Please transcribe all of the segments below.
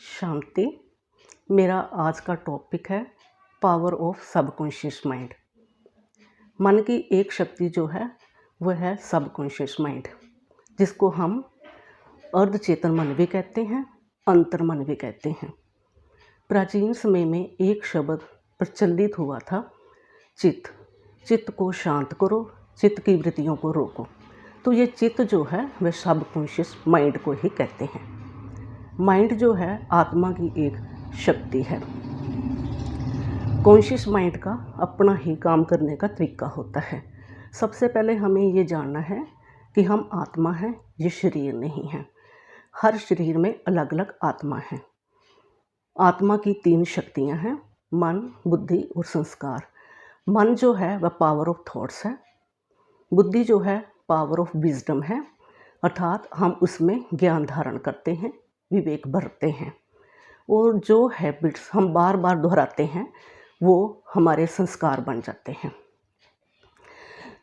शांति। मेरा आज का टॉपिक है पावर ऑफ सबकॉन्शियस माइंड। मन की एक शक्ति जो है वह है सबकॉन्शियस माइंड, जिसको हम अर्धचेतन मन भी कहते हैं, अंतर मन भी कहते हैं। प्राचीन समय में एक शब्द प्रचलित हुआ था, चित्त। चित्त को शांत करो, चित्त की वृत्तियों को रोको। तो ये चित्त जो है वह सबकॉन्शियस माइंड को ही कहते हैं। माइंड जो है आत्मा की एक शक्ति है। कॉन्शियस माइंड का अपना ही काम करने का तरीका होता है। सबसे पहले हमें ये जानना है कि हम आत्मा हैं, ये शरीर नहीं है। हर शरीर में अलग अलग आत्मा है। आत्मा की 3 शक्तियां हैं, मन, बुद्धि और संस्कार। मन जो है वह पावर ऑफ थॉट्स है। बुद्धि जो है पावर ऑफ विजडम है, अर्थात हम उसमें ज्ञान धारण करते हैं, विवेक बरतते हैं। और जो हैबिट्स हम बार बार दोहराते हैं वो हमारे संस्कार बन जाते हैं।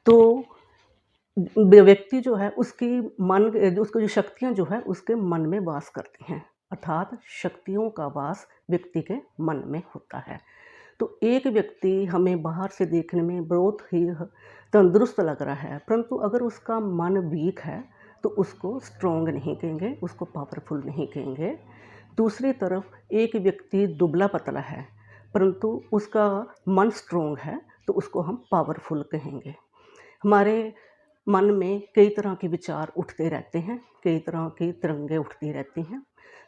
तो व्यक्ति जो है उसकी जो शक्तियाँ जो है उसके मन में वास करती हैं, अर्थात शक्तियों का वास व्यक्ति के मन में होता है। तो एक व्यक्ति हमें बाहर से देखने में बहुत ही तंदुरुस्त लग रहा है, परंतु अगर उसका मन वीक है तो उसको स्ट्रॉन्ग नहीं कहेंगे, उसको पावरफुल नहीं कहेंगे। दूसरी तरफ एक व्यक्ति दुबला पतला है परंतु उसका मन स्ट्रॉन्ग है तो उसको हम पावरफुल कहेंगे। हमारे मन में कई तरह के विचार उठते रहते हैं, कई तरह की तरंगें उठती रहती हैं,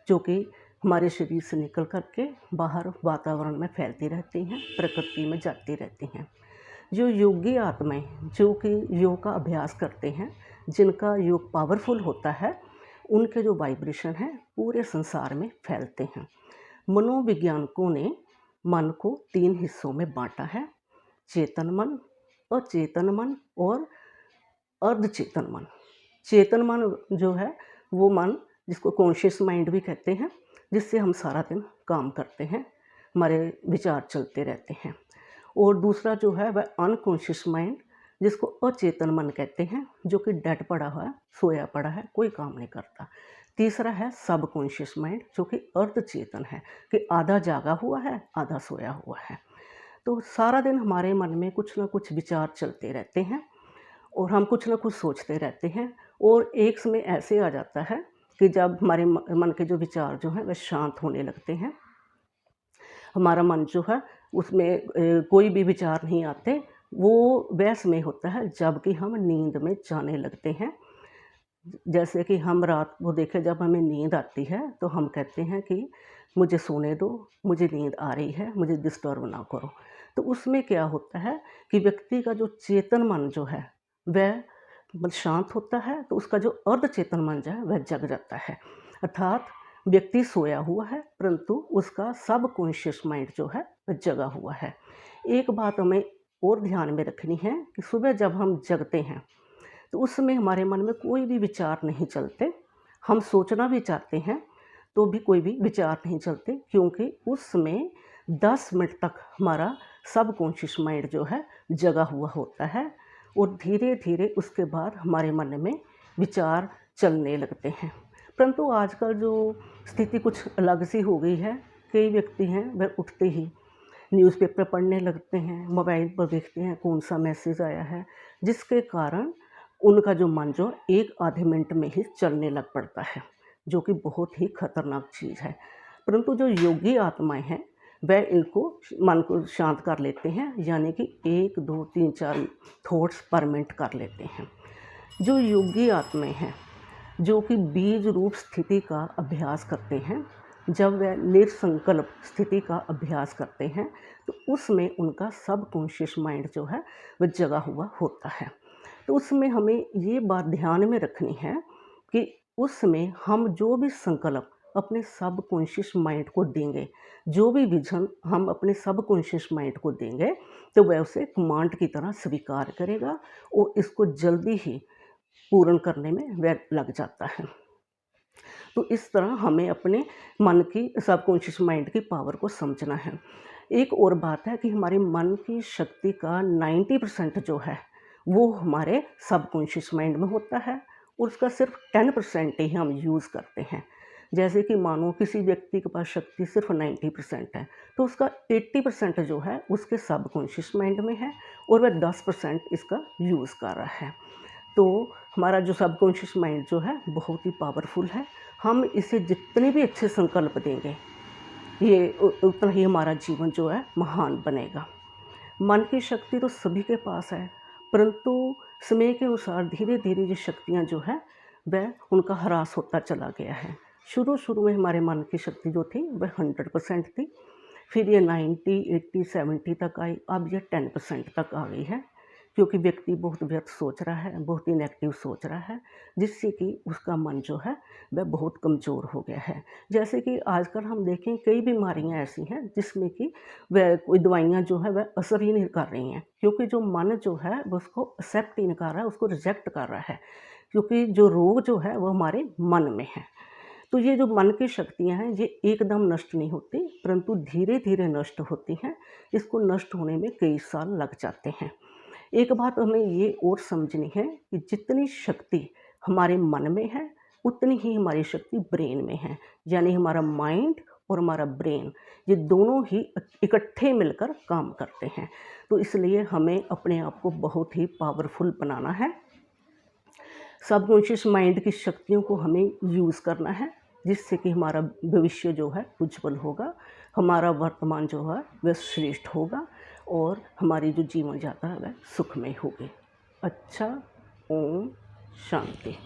जो कि हमारे शरीर से निकल करके बाहर वातावरण में फैलती रहती हैं, प्रकृति में जाती रहती हैं। जो योगी आत्माएं जो कि योग का अभ्यास करते हैं, जिनका योग पावरफुल होता है, उनके जो वाइब्रेशन हैं पूरे संसार में फैलते हैं। मनोवैज्ञानिकों ने मन को 3 हिस्सों में बांटा है, चेतन मन, अचेतन मन और अर्धचेतन मन। चेतन मन जो है वो मन जिसको कॉन्शियस माइंड भी कहते हैं, जिससे हम सारा दिन काम करते हैं, हमारे विचार चलते रहते हैं। और दूसरा जो है वह अनकॉन्शियस माइंड, जिसको अचेतन मन कहते हैं, जो कि डेड पड़ा हुआ है, सोया पड़ा है, कोई काम नहीं करता। तीसरा है सबकॉन्शियस माइंड, जो कि अर्धचेतन है, कि आधा जागा हुआ है, आधा सोया हुआ है। तो सारा दिन हमारे मन में कुछ ना कुछ विचार चलते रहते हैं और हम कुछ ना कुछ सोचते रहते हैं। और एक समय ऐसे आ जाता है कि जब हमारे मन के जो विचार जो हैं वह शांत होने लगते हैं, हमारा मन जो है उसमें कोई भी विचार नहीं आते, वो वह समय होता है जबकि हम नींद में जाने लगते हैं। जैसे कि हम रात को देखें, जब हमें नींद आती है तो हम कहते हैं कि मुझे सोने दो, मुझे नींद आ रही है, मुझे डिस्टर्ब ना करो। तो उसमें क्या होता है कि व्यक्ति का जो चेतन मन जो है वह शांत होता है, तो उसका जो अर्धचेतन मन जो है वह जग जाता है। अर्थात व्यक्ति सोया हुआ है परंतु उसका सबकॉन्शियस माइंड जो है वह जगा हुआ है। एक बात हमें और ध्यान में रखनी है कि सुबह जब हम जगते हैं तो उस समय हमारे मन में कोई भी विचार नहीं चलते। हम सोचना भी चाहते हैं तो भी कोई भी विचार नहीं चलते, क्योंकि उस समय 10 मिनट तक हमारा सबकॉन्शियस माइंड जो है जगा हुआ होता है और धीरे धीरे उसके बाद हमारे मन में विचार चलने लगते हैं। परंतु आजकल जो स्थिति कुछ अलग सी हो गई है। कई व्यक्ति हैं वह उठते ही न्यूज़पेपर पढ़ने लगते हैं, मोबाइल पर देखते हैं कौन सा मैसेज आया है, जिसके कारण उनका जो मन जो एक आधे मिनट में ही चलने लग पड़ता है, जो कि बहुत ही खतरनाक चीज़ है। परंतु जो योगी आत्माएं हैं वह इनको मन को शांत कर लेते हैं, यानी कि 1 2 3 4 थॉट्स पर मिनट कर लेते हैं। जो योगी आत्माएं हैं जो कि बीज रूप स्थिति का अभ्यास करते हैं, जब वह निर्संकल्प स्थिति का अभ्यास करते हैं तो उसमें उनका सबकॉन्शियस माइंड जो है वह जगा हुआ होता है। तो उसमें हमें ये बात ध्यान में रखनी है कि उसमें हम जो भी संकल्प अपने सबकॉन्शियस माइंड को देंगे, जो भी विजन हम अपने सबकॉन्शियस माइंड को देंगे, तो वह उसे कमांड की तरह स्वीकार करेगा और इसको जल्दी ही पूर्ण करने में वह लग जाता है। तो इस तरह हमें अपने मन की सबकॉन्शियस माइंड की पावर को समझना है। एक और बात है कि हमारे मन की शक्ति का 90% जो है वो हमारे सबकॉन्शियस माइंड में होता है और उसका सिर्फ 10% ही हम यूज़ करते हैं। जैसे कि मानो किसी व्यक्ति के पास शक्ति सिर्फ 90% है, तो उसका 80% जो है उसके सबकॉन्शियस माइंड में है और वह 10% इसका यूज़ कर रहा है। तो हमारा जो सबकॉन्शियस माइंड जो है बहुत ही पावरफुल है। हम इसे जितने भी अच्छे संकल्प देंगे, ये उतना ही हमारा जीवन जो है महान बनेगा। मन की शक्ति तो सभी के पास है, परंतु समय के अनुसार धीरे-धीरे ये शक्तियाँ जो है वह उनका ह्रास होता चला गया है। शुरू-शुरू में हमारे मन की शक्ति जो थी वह 100% थी, फिर ये 90, 80, 70 तक आई, अब ये 10% तक आ गई है, क्योंकि व्यक्ति बहुत व्यर्थ सोच रहा है, बहुत ही नेगेटिव सोच रहा है, जिससे कि उसका मन जो है वह बहुत कमज़ोर हो गया है। जैसे कि आजकल हम देखें कई बीमारियाँ ऐसी हैं जिसमें कि वह कोई दवाइयाँ जो है वह असर ही नहीं कर रही हैं, क्योंकि जो मन जो है वो उसको एक्सेप्ट ही नहीं कर रहा है, उसको रिजेक्ट कर रहा है, क्योंकि जो रोग जो है वो हमारे मन में है। तो ये जो मन की शक्तियाँ हैं ये एकदम नष्ट नहीं होती, परंतु धीरे-धीरे नष्ट होती हैं। इसको नष्ट होने में कई साल लग जाते हैं। एक बात हमें ये और समझनी है कि जितनी शक्ति हमारे मन में है, उतनी ही हमारी शक्ति ब्रेन में है। यानी हमारा माइंड और हमारा ब्रेन ये दोनों ही इकट्ठे मिलकर काम करते हैं। तो इसलिए हमें अपने आप को बहुत ही पावरफुल बनाना है। सबकॉन्शियस माइंड की शक्तियों को हमें यूज़ करना है, जिससे कि हमारा भविष्य जो है उज्ज्वल होगा, हमारा वर्तमान जो है वह श्रेष्ठ होगा और हमारी जो जीवन यात्रा है वह सुखमय होगी। अच्छा, ओम शांति।